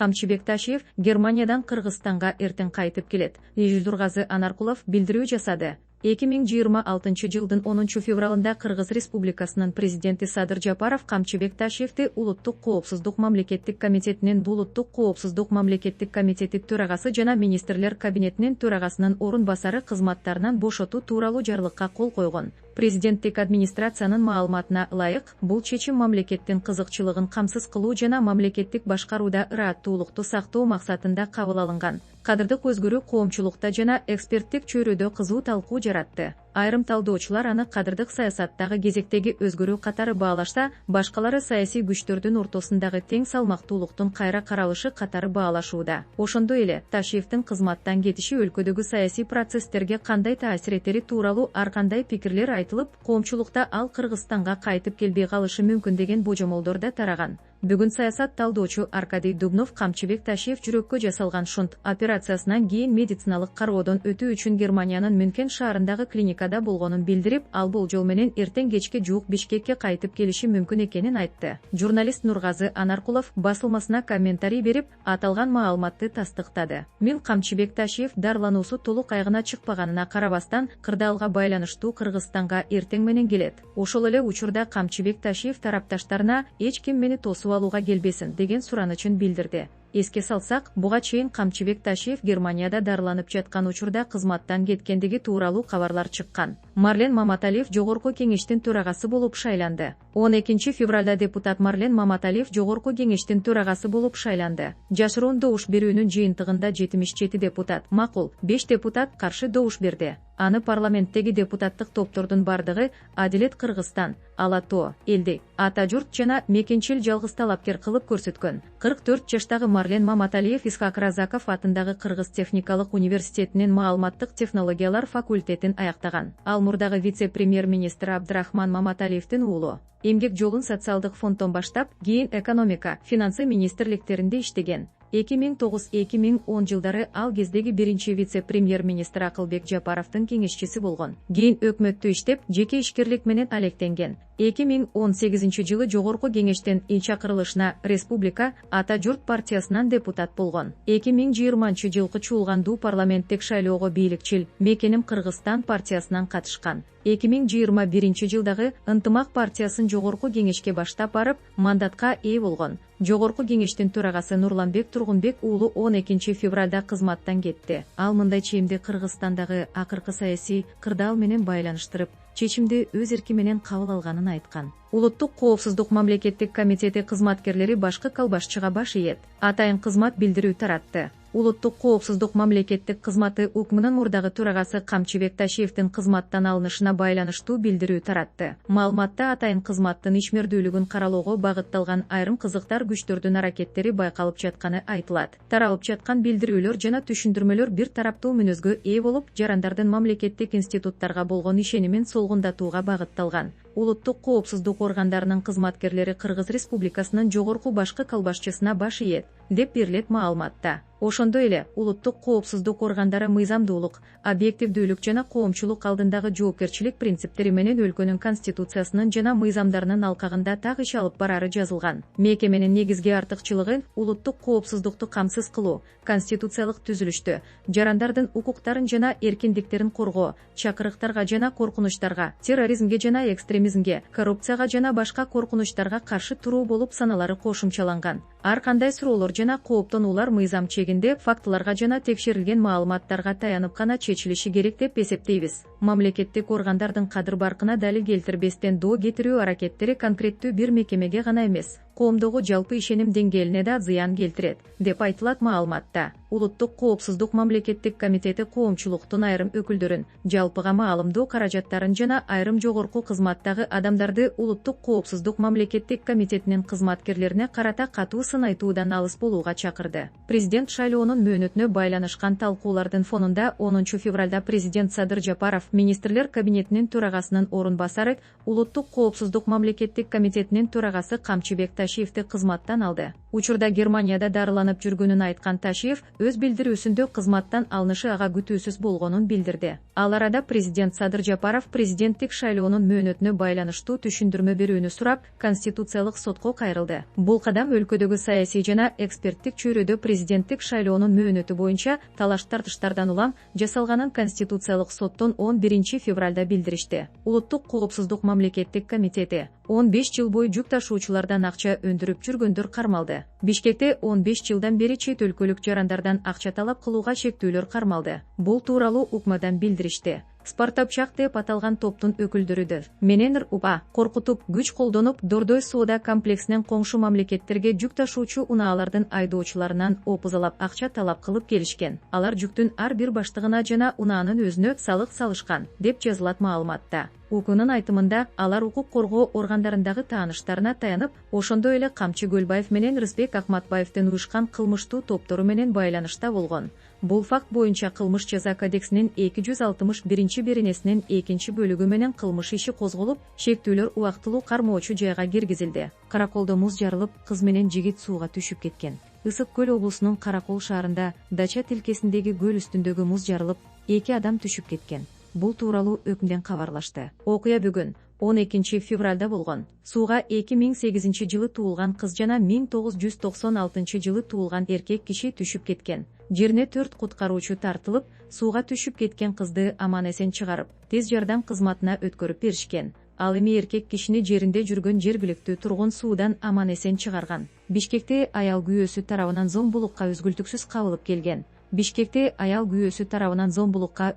Камчыбек Ташиев Германиядан Кыргызстанга эртең кайтып келет. Нургазы Анаркулов билдирүү жасады. 2026 жылдын 10 февралында Кыргыз Республикасынын президенти Садыр Жапаров Камчыбек Ташиевти Улуттук коопсуздук мамлекеттик комитетинин Улуттук коопсуздук мамлекеттик комитети төрагасы жана министрлер кабинетинин төрагасынын орун басары кызматтарынан бошотуу тууралуу жарлыкка кол койгон. Президенттик администрациянын маалыматына ылайык, бул чечим мамлекеттин кызыкчылыгын камсыз кылуу жана мамлекеттик башкарууда ырааттуулукту сактоо максатында кабыл алынган. Кадырдык өзгөрүү коомчулукта жана эксперттик чөйрөдө кызуу талкуу жаратты. Айрым талдоочулар аны кадырдык саясаттагы кезектеги өзгөрүү катары баалашса, башкалары саясий күчтөрдүн ортосундагы тең салмактуулуктун кайра каралышы катары баалашууда. Ошондой эле Ташиевдин кызматтан кетиши өлкөдөгү саясий процесстерге кандай таасир этери тууралуу ар кандай пикирлер айтылып, коомчулукта ал Кыргызстанга кайтып келбей калышы мүмкүн деген божомолдор да тараган. Бүгүн саясат талдоочу Аркадий Дубнов Камчыбек Ташиев жүрөккө жасалган шунт операциясынан кийин медициналык кароодон өтүү үчүн Германиянын Мюнхен шаарындагы клиникада болгонун билдирип, ал болжол менен эртең кечке жуук Бишкекке кайтып келиши мүмкүн экенин айтты. Журналист Нургазы Анаркулов басылмасына комментарий берип, аталган маалыматты тастыктады. Мен Камчыбек Ташиев дарылануусу толук айгына чыкпаганына карабастан, кырдаалга байланыштуу Кыргызстанга эртең менен келет. Ошол эле учурда Камчыбек Ташиев тарапташтарына эч ким мени тосуп алууга келбесин деген суранычын билдирди. Эске салсак, буга чейин Камчыбек Ташиев Германияда дарыланып жаткан учурда кызматтан кеткендиги тууралуу кабарлар чыккан. Марлен Маматалиев Жогорку кеңештин төрагасы болуп шайланды. 12 февралда депутат Марлен Маматалиев Жогорку кеңештин төрагасы болуп шайланды. Жашыруун добуш берүүнүн жыйынтыгында 77 депутат макул, 5 депутат каршы добуш берди. Аны парламенттеги депутаттык топтордун бардыгы Адилет Кыргызстан, Алато, Элдей, Ата журт жана мекенчил жалгыз талапкер кылып көрсөткөн. 44 жаштагы Марлен Маматалиев Исхак Разаков атындагы Кыргыз техникалык университетинин маалыматтык технологиялар факультетин аяктаган. Ал мурдагы вице-премьер-министр Абдрахман Маматалиевдин уулу. Эмгек жолун социалдык фонддон баштап, кийин экономика, финансы министрликтеринде иштеген. 2009-2010 жылдары ал кездеги биринчи вице-премьер-министр Акылбек Жапаровдун кеңешчиси болгон. Кийин өкмөттө иштеп, жеке ишкерлик менен алектенген. 2018 жылы Жогорку кеңештин ил чакырылышына Республика Ата журт партиясынан депутат болгон. 2020 жылкы чуулгандуу парламенттик шайлоого бийликчил Мекеним Кыргызстан партиясынан катышкан. 2021 жылдагы Ынтымак партиясын Жогорку кеңешке баштап барып, мандатка ээ болгон. Жогорку кеңештин төрагасы Нурланбек Тургунбек уулу 12 февралда кызматтан кетти. Ал мындай чейимди Кыргызстандагы акыркы саясий кырдаал менен байланыштырып, чечимди өз эрки менен кабыл алганын айткан. Улуттук коопсуздук мамлекеттик комитети кызматкерлери башкы колбашчыга баш ийет. Атайын кызмат билдирүү таратты. Улуттук коопсуздук мамлекеттик кызматы УКМнын мурдагы төрагасы Камчыбек Ташиевдин кызматтан алынышына байланыштуу билдирүү таратты. Маалыматта атайын кызматтын ишмердүүлүгүн каралоого багытталган айрым кызыктар күчтөрдүн аракеттери байкалып жатканы айтылат. Таралып жаткан билдирүүлөр жана түшүндүрмөлөр бир тараптуу мүнөзгө ээ болуп, жарандардын мамлекеттик институттарга болгон ишенимин солгундатууга багытталган. Улуттук коопсуздук органдарынын кызматкерлери Кыргыз Республикасынын жогорку башкы колбашчысына баш ийет, деп берилет маалыматта. Ошондой эле улуттук коопсуздук органдары мыйзамдуулук, объективдүүлүк жана коомчулук алдындагы жоопкерчилик принциптери менен өлкөнүн конституциясынын жана мыйзамдарынын алкагында так иш алып барары жазылган. Мекеменин негизги артыкчылыгы улуттук коопсуздукту камсыз кылуу, конституциялык түзүлүштү, жарандардын укуктарын жана эркиндиктерин коргоо, чакырыктарга жана коркунучтарга, терроризмге жана экстремизмге, коррупцияга жана башка коркунучтарга каршы туруу болуп саналары кошумчаланган. Ар кандай суроолор жана кооптонуулар мыйзам чегинде фактыларга жана текшерилген маалыматтарга таянып гана чечилиши керек деп эсептейбиз. Мамлекеттик органдардын кадыр баркына далил келтирбестен доо кетирүү аракеттери конкреттүү бир мекемеге гана эмес, коомдогу жалпы ишеним деңгээлине да зыян келтирет, деп айтылат маалыматта. Улуттук коопсуздук мамлекеттик комитети коомчулуктун айрым өкүлдөрүн, жалпыга маалымдоо каражаттарын жана айрым жогорку кызматтагы адамдарды Улуттук коопсуздук мамлекеттик комитетинин кызматкерлерине карата катуу сын айтуудан алыс болууга чакырды. Президент шайлоонун мөөнөтүнө байланышкан талкуулардын фонунда 10 февралда президент Садыр Жапаров министрлер кабинетинин төрагасынын орун басары Улуттук коопсуздук мамлекеттик комитетинин төрагасы Камчыбек Ташиевти кызматтан алды. Учурда Германияда дарыланып жүргөнүн айткан Ташиев өз билдирүүсүндө кызматтан алынышы ага күтүүсүз болгонун билдирди. Ал арада президент Садыр Жапаров президенттик шайлоонун мөөнөтүнө байланыштуу түшүндүрмө берүүнү сурап, Конституциялык сотко кайрылды. Бул кадам өлкөдөгү саясий жана эксперттик чөйрөдө президенттик шайлоонун мөөнөтү боюнча талаш-тартыштардан улам жасалганын Конституциялык соттон 11 февралда билдиришти. Улуттук коопсуздук мамлекеттик комитети 15 жыл бою жүк ташуучулардан акча өндүрүп жүргөндөр кармалды. Бишкекте 15 жылдан бери чет өлкөлүк жарандардан акча талап кылууга чектөөлөр кармалды. Бул тууралуу УКМАдан билдиришти. Спартапчак деп аталган топтун өкүлдөрүдүр менен РУПа коркутуп, күч колдонуп, Дордой соода комплексинен коңшу мамлекеттерге жүк ташуучу унаалардын айдоочуларынан опузалап акча талап кылып келишкен. Алар жүктүн ар бир баштыгына жана унаанын өзүнө салык салышкан, деп жазылат маалыматта. УКМнын айтымында, алар укук коргоо органдарындагы тааныштарына таянып, ошондой эле Камчы Көлбаев менен Рысбек Акматбаевдин уюшкан кылмыштуу топтору менен байланышта болгон. Бул факт боюнча кылмыш жаза кодексинин 261 беренесинин 2 бөлүгү менен кылмыш иши козголуп, шектүүлөр убактылуу кармоочу жайга киргизилди. Караколдо муз жарылып, кыз менен жигит сууга түшүп кеткен. Ысык көл облусунун Каракол шаарында Дача тилкесиндеги көл үстүндөгү муз жарылып, 2 адам түшүп кеткен. Бул тууралуу ӨКМден кабарлашты. Окуя бүгүн 12 февралда болгон. Сууга 2008 жылы туулган кыз жана 1996 жылы туулган эркек киши түшүп кеткен. Жерине 4 куткаруучу тартылып, сууга түшүп кеткен кызды аман-эсен чыгарып, тез жардам кызматына өткөрүп беришкен. Ал эми эркек кишини жеринде жүргөн жергиликтүү тургун суудан аман-эсен чыгарган. Бишкекте аял күйөөсү тарабынан зомбулукка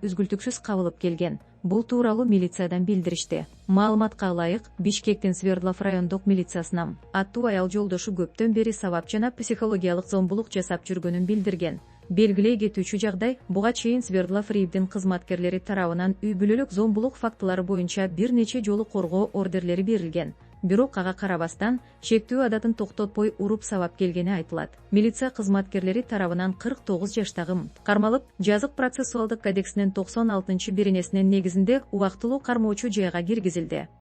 үзгүлтүксүз кабылып келген. Бул тууралуу милициядан билдиришти. Маалыматка ылайык, Бишкектин Свердлов райондук милициясынан аттуу аял жолдошу көптөн бери сабап жана психологиялык зомбулук жасап жүргөнүн билдирген. Белгилей кетүүчү жагдай, буга чейин Свердлов РИИБдин кызматкерлери тарабынан үй бүлөлүк зомбулук фактылары боюнча бир нече жолу коргоо ордерлери берилген. Бирок ага карабастан, шектүү адатын токтотпой уруп сабап келгени айтылат. Милиция кызматкерлери тарабынан 49 жаштагы кармалып, жазык процессуалдык кодексинин 96 беренесинин негизинде убактылуу кармоочу жайга киргизилди.